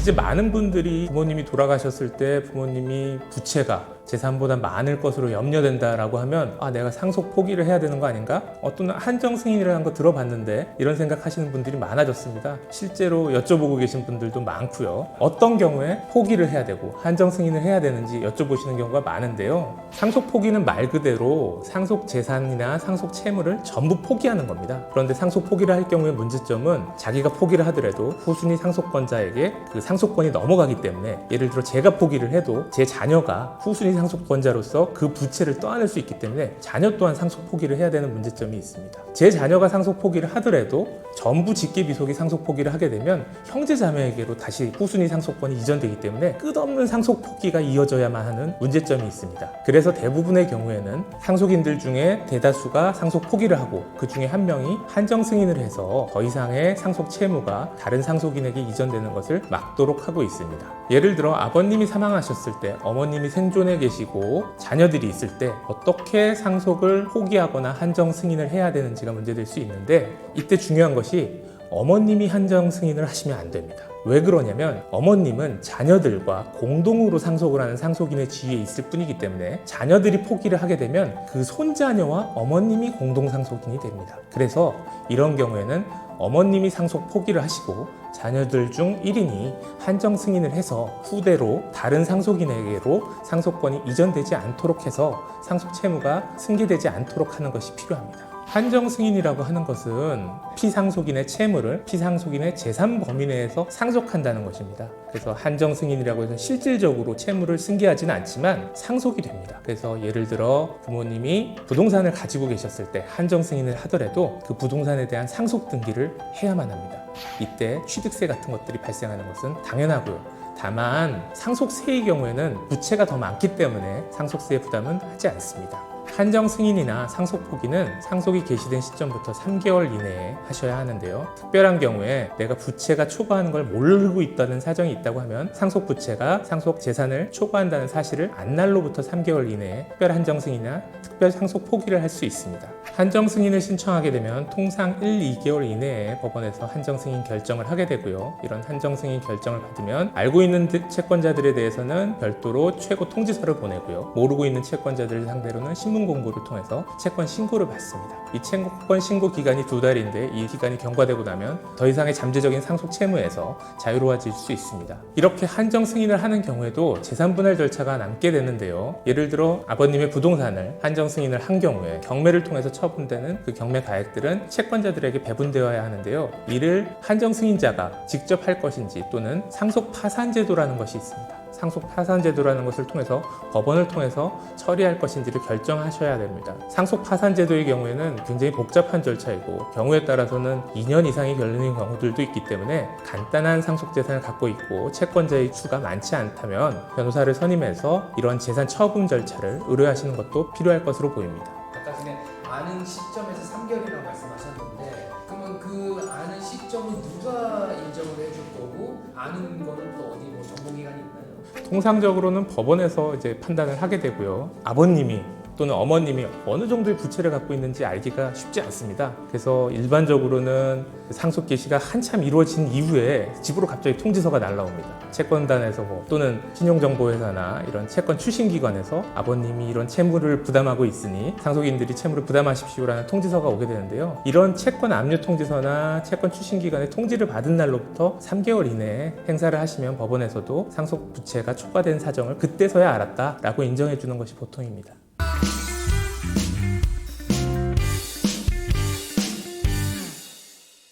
이제 많은 분들이 부모님이 돌아가셨을 때 부모님이 부채가 재산보다 많을 것으로 염려된다라고 하면 내가 상속 포기를 해야 되는 거 아닌가? 어떤 한정 승인이라는 거 들어봤는데 이런 생각하시는 분들이 많아졌습니다. 실제로 여쭤보고 계신 분들도 많고요. 어떤 경우에 포기를 해야 되고 한정 승인을 해야 되는지 여쭤보시는 경우가 많은데요. 상속 포기는 말 그대로 상속 재산이나 상속 채무를 전부 포기하는 겁니다. 그런데 상속 포기를 할 경우에 문제점은 자기가 포기를 하더라도 후순위 상속권자에게 그 상속권이 넘어가기 때문에, 예를 들어 제가 포기를 해도 제 자녀가 후순위 상속권자로서 그 부채를 떠안을 수 있기 때문에 자녀 또한 상속 포기를 해야 되는 문제점이 있습니다. 제 자녀가 상속 포기를 하더라도 전부 직계비속이 상속 포기를 하게 되면 형제 자매에게로 다시 후순위 상속권이 이전되기 때문에 끝없는 상속 포기가 이어져야만 하는 문제점이 있습니다. 그래서 대부분의 경우에는 상속인들 중에 대다수가 상속 포기를 하고 그 중에 한 명이 한정 승인을 해서 더 이상의 상속 채무가 다른 상속인에게 이전되는 것을 막도록 하고 있습니다. 예를 들어 아버님이 사망하셨을 때 어머님이 생존해 계시고 자녀들이 있을 때 어떻게 상속을 포기하거나 한정 승인을 해야 되는지가 문제될 수 있는데, 이때 중요한 것이 어머님이 한정 승인을 하시면 안 됩니다. 왜 그러냐면 어머님은 자녀들과 공동으로 상속을 하는 상속인의 지위에 있을 뿐이기 때문에 자녀들이 포기를 하게 되면 그 손자녀와 어머님이 공동 상속인이 됩니다. 그래서 이런 경우에는 어머님이 상속 포기를 하시고 자녀들 중 1인이 한정 승인을 해서 후대로 다른 상속인에게로 상속권이 이전되지 않도록 해서 상속 채무가 승계되지 않도록 하는 것이 필요합니다. 한정 승인이라고 하는 것은 피상속인의 채무를 피상속인의 재산 범위 내에서 상속한다는 것입니다. 그래서 한정 승인이라고 해서 실질적으로 채무를 승계하지는 않지만 상속이 됩니다. 그래서 예를 들어 부모님이 부동산을 가지고 계셨을 때 한정 승인을 하더라도 그 부동산에 대한 상속 등기를 해야만 합니다. 이때 취득세 같은 것들이 발생하는 것은 당연하고요. 다만 상속세의 경우에는 부채가 더 많기 때문에 상속세 부담은 하지 않습니다. 한정 승인이나 상속 포기는 상속이 개시된 시점부터 3개월 이내에 하셔야 하는데요. 특별한 경우에 내가 부채가 초과하는 걸 모르고 있다는 사정이 있다고 하면 상속 부채가 상속 재산을 초과한다는 사실을 안 날로부터 3개월 이내에 특별 한정 승인이나 특별 상속 포기를 할 수 있습니다. 한정 승인을 신청하게 되면 통상 1-2개월 이내에 법원에서 한정 승인 결정을 하게 되고요. 이런 한정 승인 결정을 받으면 알고 있는 채권자들에 대해서는 별도로 최고 통지서를 보내고요. 모르고 있는 채권자들을 상대로는 신문 공고를 통해서 채권 신고를 받습니다. 이 채권 신고 기간이 2달인데 이 기간이 경과되고 나면 더 이상의 잠재적인 상속 채무에서 자유로워질 수 있습니다. 이렇게 한정 승인을 하는 경우에도 재산 분할 절차가 남게 되는데요. 예를 들어 아버님의 부동산을 한정 승인을 한 경우에 경매를 통해서 처분되는 그 경매 가액들은 채권자들에게 배분되어야 하는데요. 이를 한정 승인자가 직접 할 것인지 또는 상속 파산 제도라는 것이 있습니다. 상속 파산 제도라는 것을 통해서 법원을 통해서 처리할 것인지를 결정하셔야 됩니다. 상속 파산 제도의 경우에는 굉장히 복잡한 절차이고 경우에 따라서는 2년 이상이 걸리는 경우들도 있기 때문에 간단한 상속 재산을 갖고 있고 채권자의 수가 많지 않다면 변호사를 선임해서 이런 재산 처분 절차를 의뢰하시는 것도 필요할 것으로 보입니다. 아까 전에 아는 시점에서 3개월이라고 말씀하셨는데, 그러면 그 아는 시점은 누가 인정을 해줄 거고 아는 거는 또 어디 뭐 전공기관이 있나요? 통상적으로는 법원에서 이제 판단을 하게 되고요. 아버님이 또는 어머님이 어느 정도의 부채를 갖고 있는지 알기가 쉽지 않습니다. 그래서 일반적으로는 상속 개시가 한참 이루어진 이후에 집으로 갑자기 통지서가 날라옵니다. 채권단에서 또는 신용정보회사나 이런 채권 출신기관에서 아버님이 이런 채무를 부담하고 있으니 상속인들이 채무를 부담하십시오라는 통지서가 오게 되는데요. 이런 채권 압류 통지서나 채권 출신기관의 통지를 받은 날로부터 3개월 이내에 행사를 하시면 법원에서도 상속 부채가 초과된 사정을 그때서야 알았다라고 인정해 주는 것이 보통입니다.